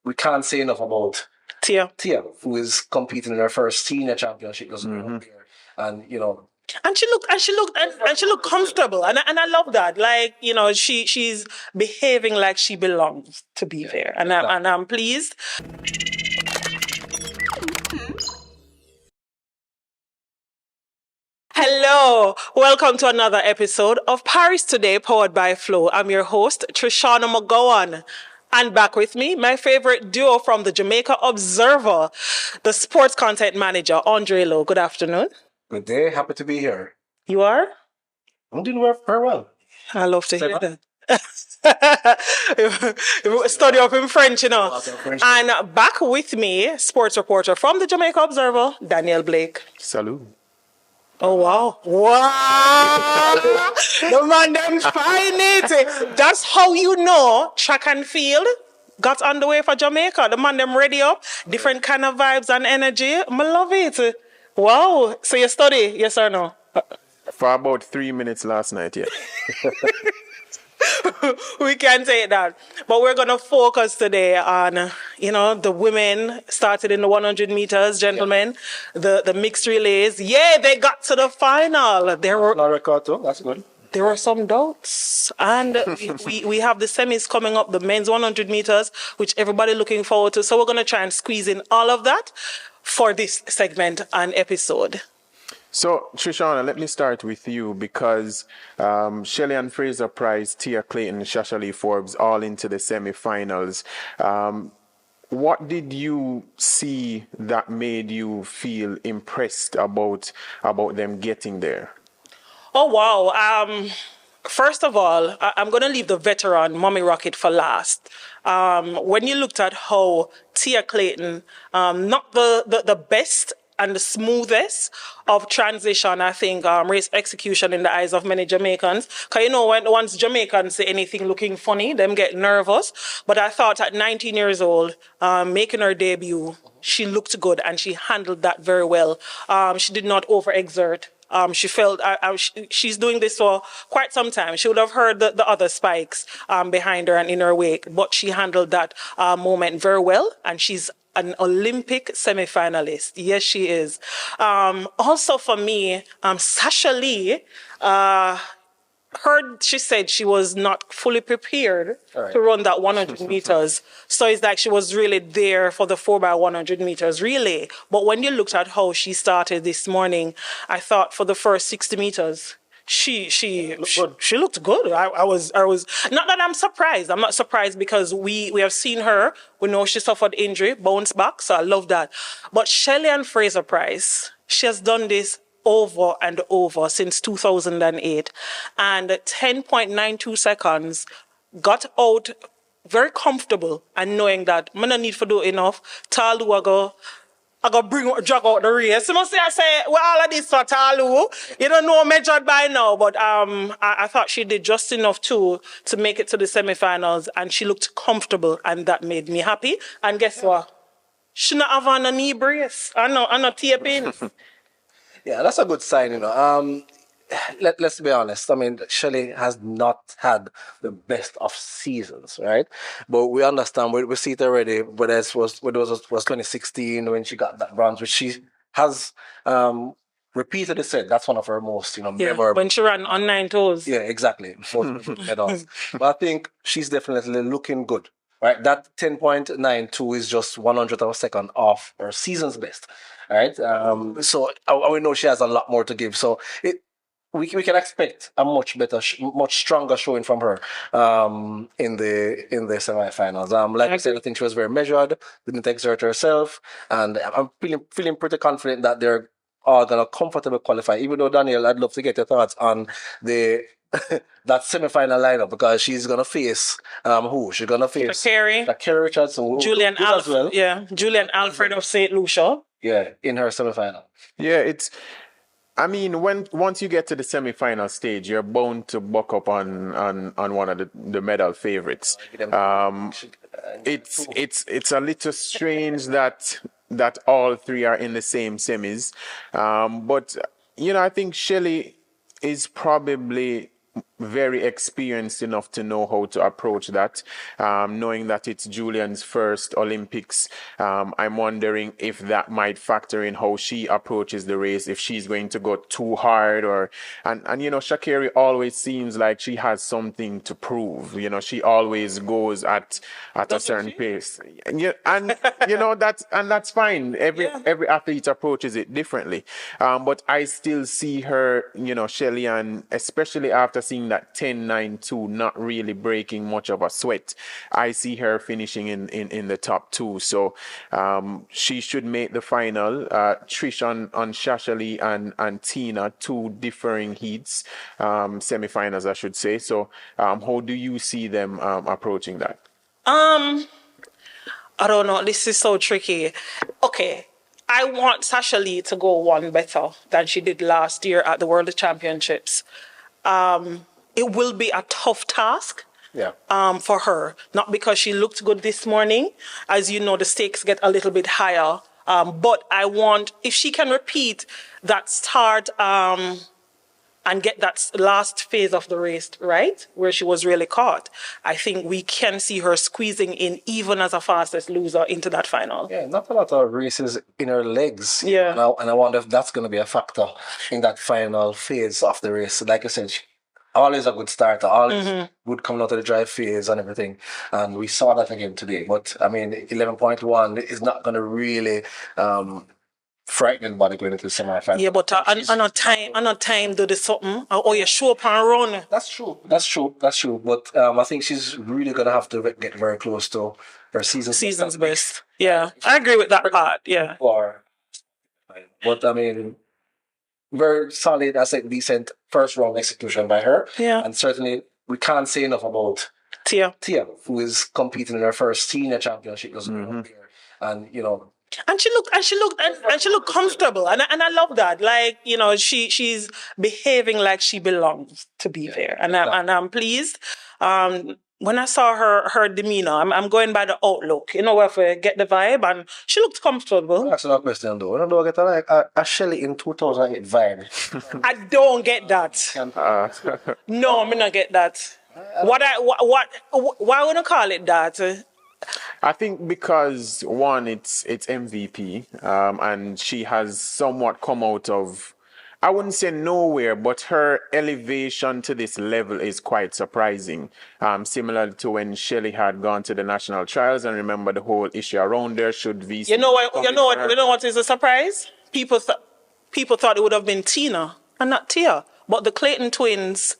we can't say enough about Tia, who is competing in her first senior championship. And and she looked comfortable, and I love that. Like, she's behaving like she belongs to be there, and I'm pleased. Hello, welcome to another episode of Paris Today, powered by Flow. I'm your host, Trishana McGowan. And back with me, my favorite duo from the Jamaica Observer, the sports content manager, Andre Lowe. Good afternoon. Good day. Happy to be here. You are? I'm doing very well. I love to hear that. Study up in French, And back with me, sports reporter from the Jamaica Observer, Daniel Blake. Salut. Oh, wow. Wow. The man them find it. That's how you know track and field got underway for Jamaica. The man them ready up. Different kind of vibes and energy. I love it. Wow. So you study, yes or no? For about 3 minutes last night, yeah. We can say that. But we're going to focus today on, the women started in the 100 meters, gentlemen, the mixed relays. Yeah, they got to the final. There were record too. That's good. There were some doubts. And we have the semis coming up, the men's 100 meters, which everybody looking forward to. So we're going to try and squeeze in all of that for this segment and episode. So, Trishana, let me start with you because Shelly-Ann Fraser-Pryce, Tia Clayton, Shasha Lee Forbes all into the semi-finals. What did you see that made you feel impressed about them getting there? Oh, wow. First of all, I'm going to leave the veteran, Mommy Rocket, for last. When you looked at how Tia Clayton, not the best and the smoothest of transition, I think, race execution in the eyes of many Jamaicans. Because, once Jamaicans say anything looking funny, them get nervous. But I thought at 19 years old, making her debut, she looked good and she handled that very well. She did not overexert. She felt she's doing this for quite some time. She would have heard the other spikes behind her and in her wake, but she handled that moment very well, and she's an Olympic semi-finalist. Yes, she is. Also for me, Sasha Lee, she said she was not fully prepared to run that 100 meters. So it's like she was really there for the 4x100 meters relay. But when you looked at how she started this morning, I thought for the first 60 meters, she looked good. I was not that I'm surprised. I'm not surprised because we have seen her. We know she suffered injury, bounce back. So I love that. But Shelly-Ann Fraser-Pryce, she has done this over and over since 2008, and 10.92 seconds got out very comfortable and knowing that I don't need to do enough. Talu, I go drag out the race. I say, well, all of this for Talu. You don't know measured by now, but I thought she did just enough to make it to the semifinals, and she looked comfortable, and that made me happy. And guess what? She not have on a knee brace. I know taping. Yeah, that's a good sign, Let's be honest. I mean, Shelley has not had the best of seasons, right? But we understand, we see it already, whether it was 2016 when she got that bronze, which she has repeatedly said that's one of her most, memorable. When she ran on 9 toes. Yeah, exactly. Medals. But I think she's definitely looking good, right? That 10.92 is just 100th of a second off her season's best. All right. So we know she has a lot more to give. So we can expect a much better, much stronger showing from her in the semifinals. Like I said, I think she was very measured, didn't exert herself, and I'm feeling pretty confident that they're all gonna comfortably qualify. Even though, Daniel, I'd love to get your thoughts on that semi-final lineup, because she's gonna face who? She's gonna face Carey Richardson, Julian as well. Yeah, Julian Alfred of St. Lucia. Yeah, in her semi-final. Yeah, once you get to the semi-final stage, you're bound to buck up on one of the medal favorites. It's a little strange that all three are in the same semis, but I think Shelley is probably very experienced enough to know how to approach that. Knowing that it's Julian's first Olympics, I'm wondering if that might factor in how she approaches the race, if she's going to go too hard and Sha'Carri always seems like she has something to prove. She always goes at a certain pace. Yeah, and that's fine. Every athlete approaches it differently. But I still see her, Shelly, and especially after seeing that 10.92 not really breaking much of a sweat, I see her finishing in the top two. So she should make the final. Trish on Shashali and Tina, two differing heats, semifinals, I should say. So how do you see them approaching that? I don't know. This is so tricky. Okay. I want Sasha Lee to go one better than she did last year at the World Championships. It will be a tough task. Yeah. For her, not because she looked good this morning. As you know, the stakes get a little bit higher. But I want, if she can repeat that start and get that last phase of the race right, where she was really caught, I think we can see her squeezing in even as a fastest loser into that final. Yeah, not a lot of races in her legs. Yeah. And I wonder if that's going to be a factor in that final phase of the race. Like I said, always a good starter, always good coming out of the drive phase and everything. And we saw that again today. But, 11.1 is not going to really frighten anybody going into the semi-final. Yeah, but on a time do the something, or you show up and run. That's true. But I think she's really going to have to get very close to her season's best. Yeah, I agree with that part, yeah. But, very solid, I said, decent first round execution by her. Yeah. And certainly we can't say enough about Tia, who is competing in her first senior championship. And And she looked comfortable, and I love that. Like, she's behaving like she belongs to be there, and I'm pleased. When I saw her demeanor, I'm going by the outlook. If we get the vibe, and she looked comfortable. That's not a question though. I don't get like a Shelley in 2008 vibe. I don't get that. No, I not get that. Why would I call it that? I think because one, it's MVP, and she has somewhat come out of, I wouldn't say nowhere, but her elevation to this level is quite surprising. Similar to when Shelley had gone to the national trials, and remember the whole issue around there. Should VC? You know what is a surprise? People thought it would have been Tina and not Tia, but the Clayton twins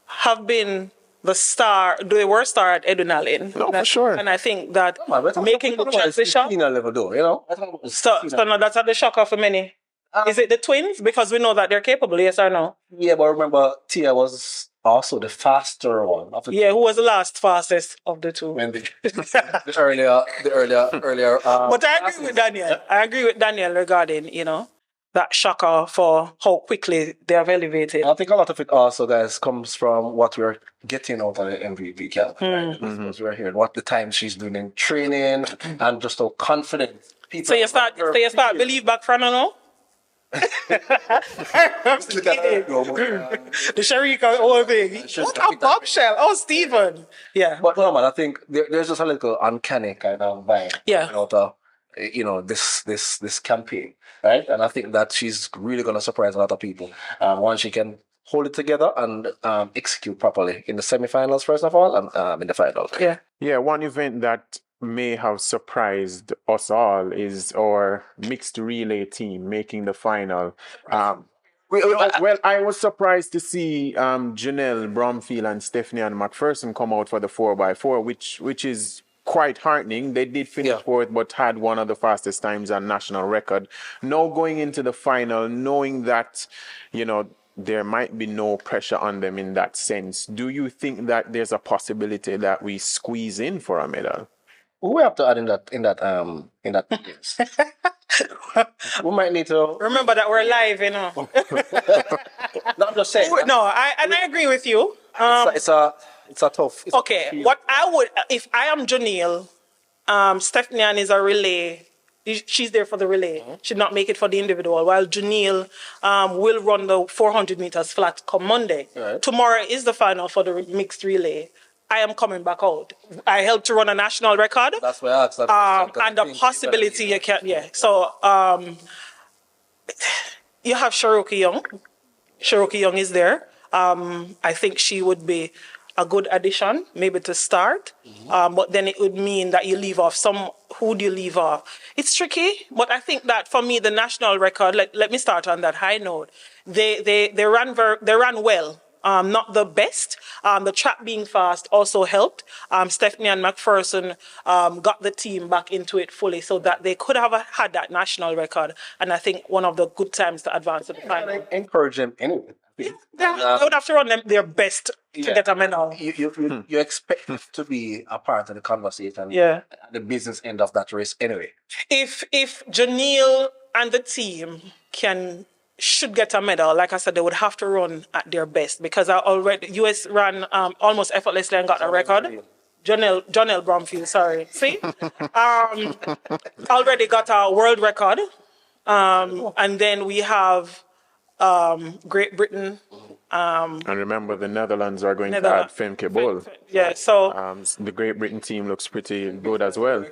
have been the star. They were star at Edwin Allen. No, for sure. And I think that making the transition. Tina level though, So now that's at the shocker for many. Is it the twins? Because we know that they're capable, yes or no? Yeah, but remember, Tia was also the faster one. Who was the last fastest of the two? When the earlier. But I agree with Daniel. I agree with Daniel regarding, that shocker for how quickly they have elevated. I think a lot of it also, guys, comes from what we're getting out of the MVP camp. Because we're hearing what the times she's doing in training and just how confident people. So you start believe back from now? I'm kidding. The Sharika whole thing. What a bombshell. Oh, Stephen. Yeah. But no, man, I think there's just a little uncanny kind of vibe. Yeah. Out of, this campaign, right? And I think that she's really going to surprise a lot of people. Once she can hold it together and execute properly in the semifinals, first of all, and in the final. Yeah. Yeah, one event that may have surprised us all is our mixed relay team making the final. Well, I was surprised to see Janelle Bromfield and Stephanie and McPherson come out for the 4x4, which is quite heartening. They did finish fourth, but had one of the fastest times on national record. Now going into the final, knowing that, there might be no pressure on them in that sense, do you think that there's a possibility that we squeeze in for a medal? We have to add in that yes. We might need to remember that we're live, No, I'm just saying. No, I agree with you. It's a tough. Okay, what I would, if I am Janelle, Stephanie is a relay She's there for the relay. Should not make it for the individual. While Janelle will run the 400 meters flat come Monday. Right. Tomorrow is the final for the mixed relay. I am coming back out. I helped to run a national record. That's why I asked that question, 'cause And I the think possibility you can, yeah. So you have Cherokee Young. Cherokee Young is there. I think she would be a good addition, maybe to start. But then it would mean that you leave off some. Who do you leave off? It's tricky, but I think that for me, the national record. Let me start on that high note. They ran well. Not the best. The track being fast also helped. Stephanie and McPherson got the team back into it fully so that they could have had that national record. And I think one of the good times to advance to the final. I encourage them anyway. They would have to run their best to get a medal. You expect them to be a part of the conversation. Yeah. At the business end of that race anyway. If Janelle and the team should get a medal, like I said, they would have to run at their best because US ran almost effortlessly and got a record. Janelle Bromfield, sorry. See? Already got a world record. And then we have Great Britain. And remember, the Netherlands are going to add Femke Bol. Yeah, so the Great Britain team looks pretty good as well.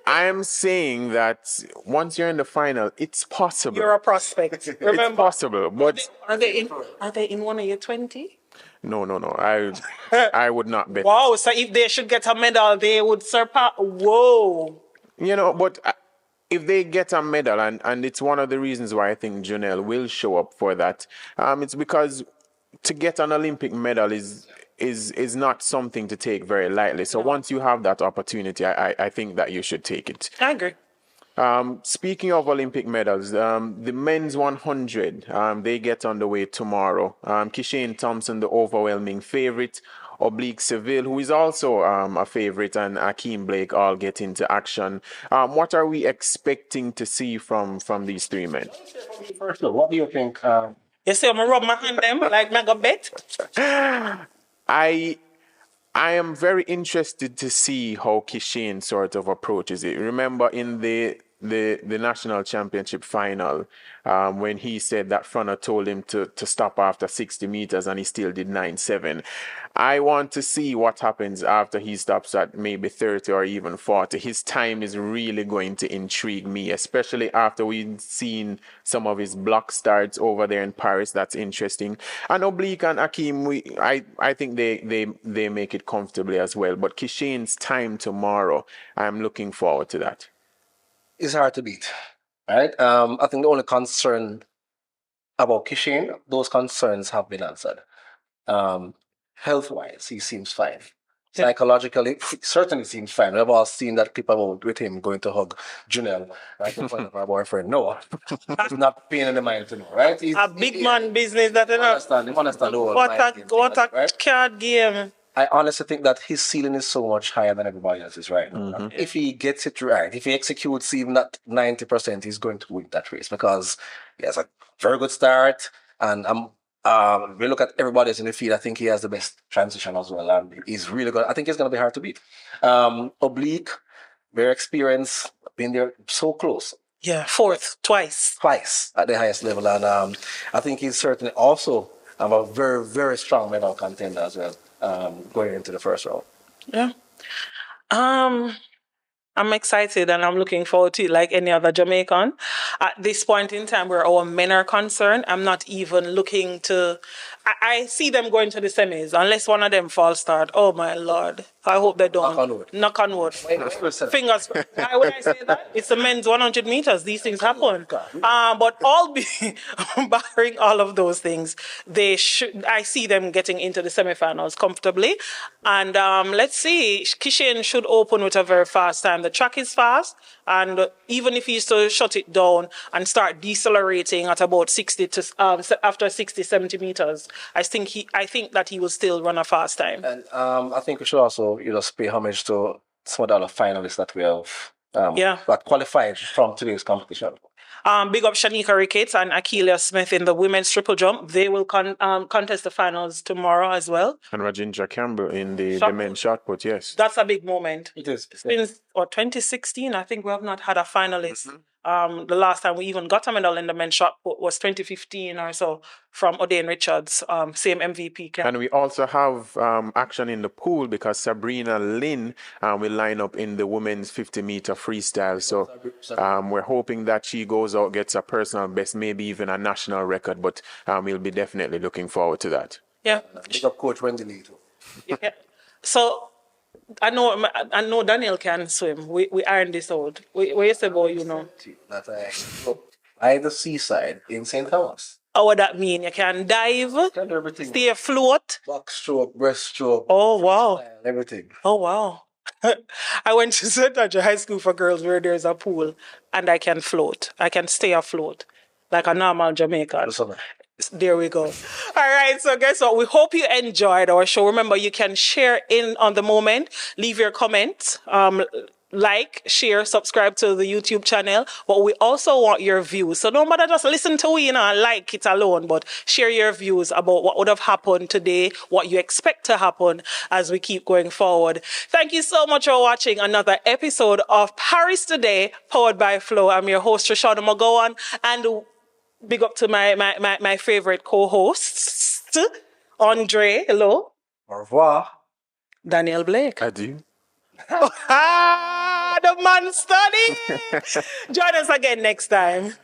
I am saying that once you're in the final, it's possible. you're a prospect. Remember, It's possible, but are they in one of your 20? no. I would not bet. Wow, so if they should get a medal, they would surpass. Whoa. But if they get a medal, and it's one of the reasons why I think Janelle will show up for that, it's because to get an Olympic medal is not something to take very lightly. So once you have that opportunity, I think that you should take it. I agree. Speaking of Olympic medals, the men's 100, they get underway tomorrow. Kishane Thompson, the overwhelming favorite. Oblique Seville, who is also a favorite, and Akeem Blake all get into action. What are we expecting to see from these three men? First of all, what do you think? You see, I'm going to rub my hand them like mega bet. I am very interested to see how Kishane sort of approaches it. Remember in the national championship final, when he said that Frona told him to stop after 60 meters and he still did 9.7. I want to see what happens after he stops at maybe 30 or even 40. His time is really going to intrigue me, especially after we've seen some of his block starts over there in Paris. That's interesting. And Oblique and Akeem, I think they make it comfortably as well. But Kishane's time tomorrow, I'm looking forward to that. It's hard to beat, right? I think the only concern about Kishane, those concerns have been answered. Health-wise, he seems fine. Psychologically, he certainly seems fine. We've all seen that clip about with him going to hug Janelle right in front of our boyfriend. No, he's not paying in the mind to know, right? A big man business that you know. Understand the whole What mind game a thing, right? card game. I honestly think that his ceiling is so much higher than everybody else's right now. If he gets it right, if he executes even that 90%, he's going to win that race because he has a very good start. And we look at everybody else in the field, I think he has the best transition as well. And he's really good. I think he's going to be hard to beat. Oblique, very experienced, been there so close. Yeah, fourth, twice At the highest level. And I think he's certainly also a very, very strong medal contender as well. Going into the first round. Yeah. I'm excited and I'm looking forward to it like any other Jamaican. At this point in time where our men are concerned, I'm not even looking to... I see them going to the semis unless one of them falls start. Oh my Lord. I hope they don't. Knock on wood. Fingers. Why would I say that? It's the men's 100 meters. These things happen. But barring all of those things, I see them getting into the semifinals comfortably. And let's see. Kishane should open with a very fast time. The track is fast. And even if he used to shut it down and start decelerating at about 60 to after 60, 70 meters, I think that he will still run a fast time. And I think we should also pay homage to some of the other finalists that we have that qualified from today's competition. Big up Shanika Ricketts and Akeelia Smith in the women's triple jump. They will contest the finals tomorrow as well. And Rajendra Campbell in the men's shot put, yes. That's a big moment. It is. Since 2016, I think we have not had a finalist. The last time we even got a medal in the men's shot put was 2015 or so from Odain Richards, same MVP. And we also have action in the pool because Sabrina Lynn will line up in the women's 50-meter freestyle. So we're hoping that she goes out, gets a personal best, maybe even a national record. But we'll be definitely looking forward to that. Yeah. Big up Coach Wendy Lee too. Yeah. So I know Daniel can swim. We ironed this out. We used to go, you know. That I by the seaside in St. Thomas. How would that mean? You can dive, Can do everything. stay afloat. Backstroke, breaststroke. Oh wow. Everything. Oh wow. I went to St. Andrew High School for girls where there's a pool and I can float. I can stay afloat like a normal Jamaican. There we go. All right, so guess what? We hope you enjoyed our show. Remember, you can share in on the moment, leave your comments, like, share, subscribe to the YouTube channel. But we also want your views. So no matter just listen to it, and like it alone, but share your views about what would have happened today, what you expect to happen as we keep going forward. Thank you so much for watching another episode of Paris Today, powered by Flow. I'm your host, Trishana McGowan, and big up to my favorite co-hosts, Andre, hello. Au revoir. Daniel Blake. Adieu. The man study. Join us again next time.